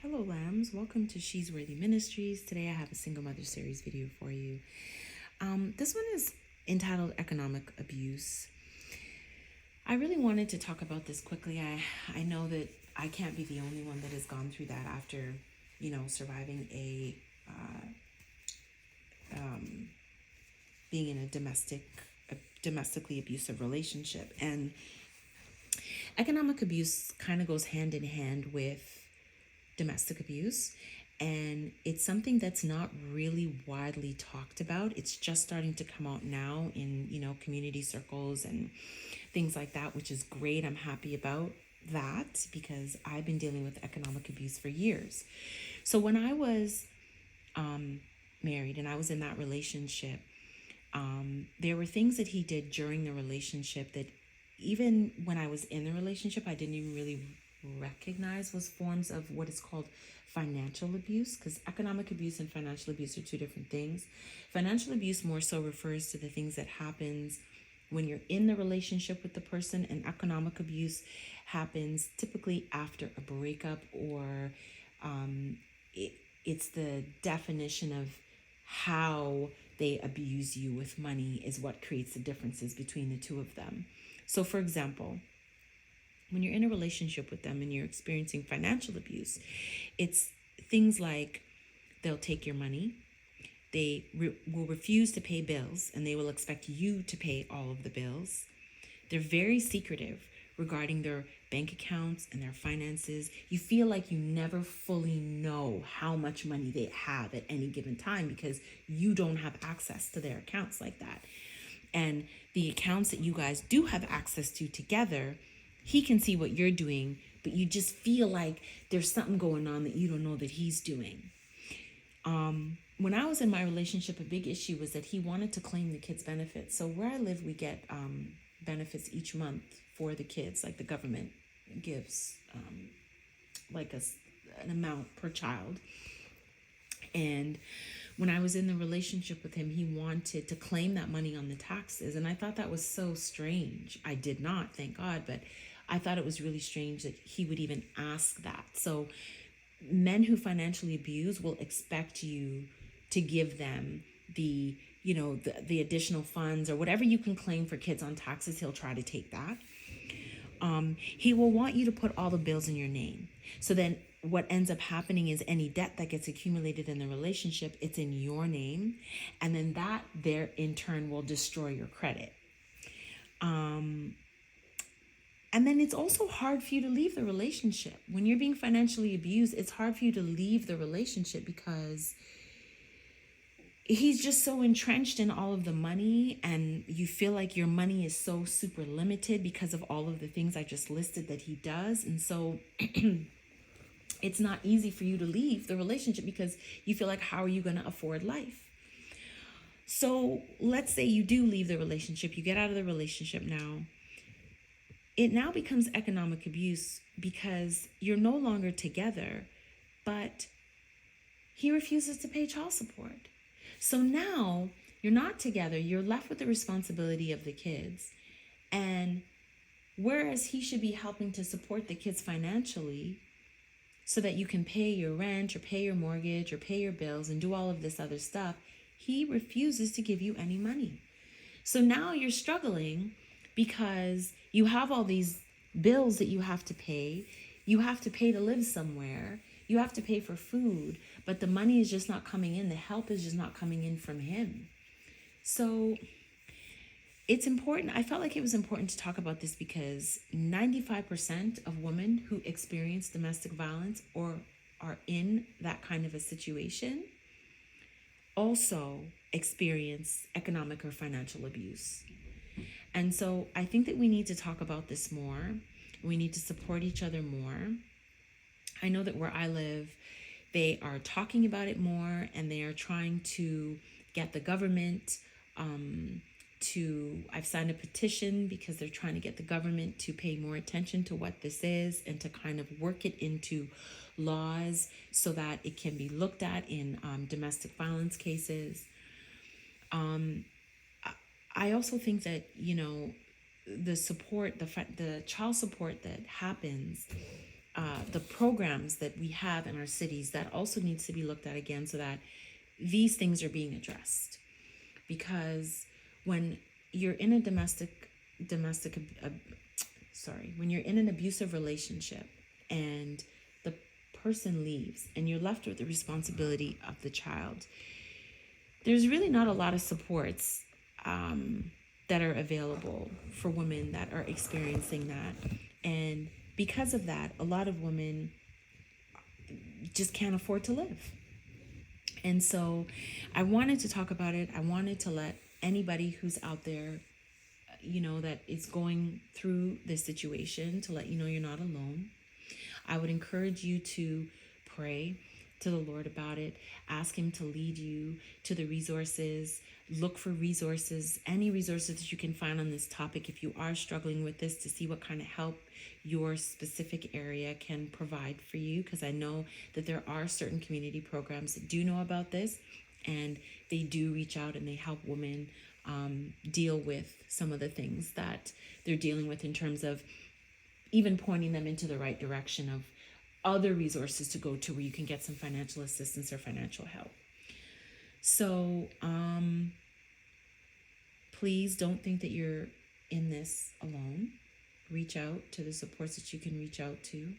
Hello, lambs. Welcome to She's Worthy Ministries. Today I have a single mother series video for you. This one is entitled Economic Abuse. I really wanted to talk about this quickly. I know that I can't be the only one that has gone through that after, surviving being in a domestically abusive relationship. And economic abuse kind of goes hand in hand with domestic abuse, and it's something that's not really widely talked about. It's just starting to come out now in community circles and things like that, which is great. I'm happy about that because I've been dealing with economic abuse for years. So when I was married and I was in that relationship, there were things that he did during the relationship that even when I was in the relationship, I didn't even really recognize was forms of what is called financial abuse, because economic abuse and financial abuse are two different things. Financial abuse more so refers to the things that happens when you're in the relationship with the person, and economic abuse happens typically after a breakup, or it's the definition of how they abuse you with money is what creates the differences between the two of them. So, for example, when you're in a relationship with them and you're experiencing financial abuse, it's things like they'll take your money, they will refuse to pay bills, and they will expect you to pay all of the bills. They're very secretive regarding their bank accounts and their finances. You feel like you never fully know how much money they have at any given time because you don't have access to their accounts like that. And the accounts that you guys do have access to together, he can see what you're doing, but you just feel like there's something going on that you don't know that he's doing. When I was in my relationship, a big issue was that he wanted to claim the kids' benefits. So where I live, we get benefits each month for the kids, like the government gives like an amount per child. And when I was in the relationship with him, he wanted to claim that money on the taxes. And I thought that was so strange. I did not, thank God, but I thought it was really strange that he would even ask that. So men who financially abuse will expect you to give them the additional funds or whatever you can claim for kids on taxes. He'll try to take that. He will want you to put all the bills in your name. So then what ends up happening is any debt that gets accumulated in the relationship, it's in your name. And then that there in turn will destroy your credit. And then it's also hard for you to leave the relationship. When you're being financially abused, it's hard for you to leave the relationship because he's just so entrenched in all of the money, and you feel like your money is so super limited because of all of the things I just listed that he does. And so it's not easy for you to leave the relationship because you feel like, how are you going to afford life? So let's say you do leave the relationship, you get out of the relationship now. It now becomes economic abuse because you're no longer together, but he refuses to pay child support. So now you're not together, you're left with the responsibility of the kids. And whereas he should be helping to support the kids financially so that you can pay your rent or pay your mortgage or pay your bills and do all of this other stuff, he refuses to give you any money. So now you're struggling because you have all these bills that you have to pay. You have to pay to live somewhere. You have to pay for food, but the money is just not coming in. The help is just not coming in from him. So it's important. I felt like it was important to talk about this because 95% of women who experience domestic violence or are in that kind of a situation also experience economic or financial abuse. And so I think that we need to talk about this more. We need to support each other more. I know that where I live, they are talking about it more, and they are trying to get the government I've signed a petition because they're trying to get the government to pay more attention to what this is and to kind of work it into laws so that it can be looked at in domestic violence cases. I also think that, the support, the child support that happens the programs that we have in our cities, that also needs to be looked at again, so that these things are being addressed. Because when you're in a when you're in an abusive relationship and the person leaves and you're left with the responsibility of the child, there's really not a lot of supports that are available for women that are experiencing that. And because of that, a lot of women just can't afford to live. And so I wanted to talk about it. I wanted to let anybody who's out there, that is going through this situation, to let you know you're not alone. I would encourage you to pray to the Lord about it. Ask Him to lead you to the resources. Look for resources, any resources that you can find on this topic if you are struggling with this, to see what kind of help your specific area can provide for you. Because I know that there are certain community programs that do know about this, and they do reach out and they help women deal with some of the things that they're dealing with, in terms of even pointing them into the right direction of other resources to go to where you can get some financial assistance or financial help. So please don't think that you're in this alone. Reach out to the supports that you can reach out to.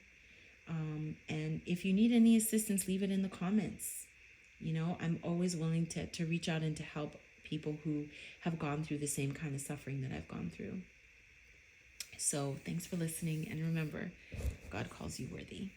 And if you need any assistance, leave it in the comments. I'm always willing to reach out and to help people who have gone through the same kind of suffering that I've gone through. So thanks for listening. And remember, God calls you worthy.